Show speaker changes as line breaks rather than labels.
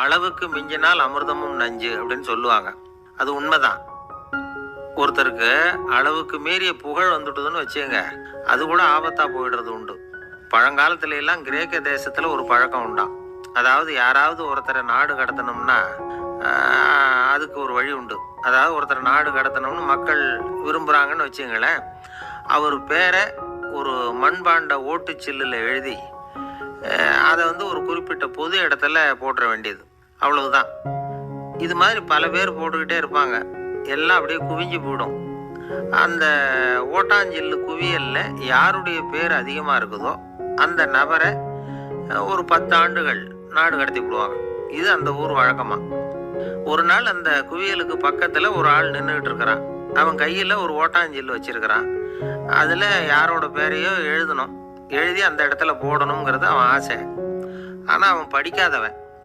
அளவுக்கு மிஞ்சினால் அமிர்தமும் நஞ்சு அப்படின்னு சொல்லுவாங்க. அது உண்மைதான். ஒருத்தருக்கு அளவுக்கு மீறிய புகழ் வந்துட்டுதுன்னு வச்சுங்க, அது கூட ஆபத்தா போயிடுறது உண்டு. பழங்காலத்துல எல்லாம் கிரேக்க தேசத்துல ஒரு பழக்கம் உண்டாம். அதாவது யாராவது ஒருத்தரை நாடு கடத்தணும்னா அதுக்கு ஒரு வழி உண்டு. அதாவது ஒருத்தரை நாடு கடத்தணும்னு மக்கள் விரும்புகிறாங்கன்னு வச்சுங்களேன், அவர் பேரை ஒரு மண்பாண்ட ஓட்டுச்சில்லில் எழுதி அதை ஒரு குறிப்பிட்ட பொது இடத்துல போட்டுற வேண்டியது, அவ்வளவுதான். இது மாதிரி பல பேர் போட்டுக்கிட்டே இருப்பாங்க. எல்லாம் அப்படியே குவிஞ்சு போயிடும். அந்த ஓட்டாஞ்சில்லு குவியலில் யாருடைய பேர் அதிகமாக இருக்குதோ அந்த நபரை ஒரு 10 ஆண்டுகள் நாடு கடத்தி விடுவாங்க. இது அந்த ஊர் வழக்கமாக. ஒரு நாள் அந்த குவியலுக்கு பக்கத்தில் ஒரு ஆள் நின்றுக்கிட்டு இருக்கிறான். அவன் கையில் ஒரு ஓட்டாஞ்சில்லு வச்சிருக்கிறான். அதில் யாரோட பேரையோ எழுதணும், எழுதி அந்த இடத்துல போடணுங்கிறது அவன் ஆசை. ஆனால் அவன் படிக்காதவன்.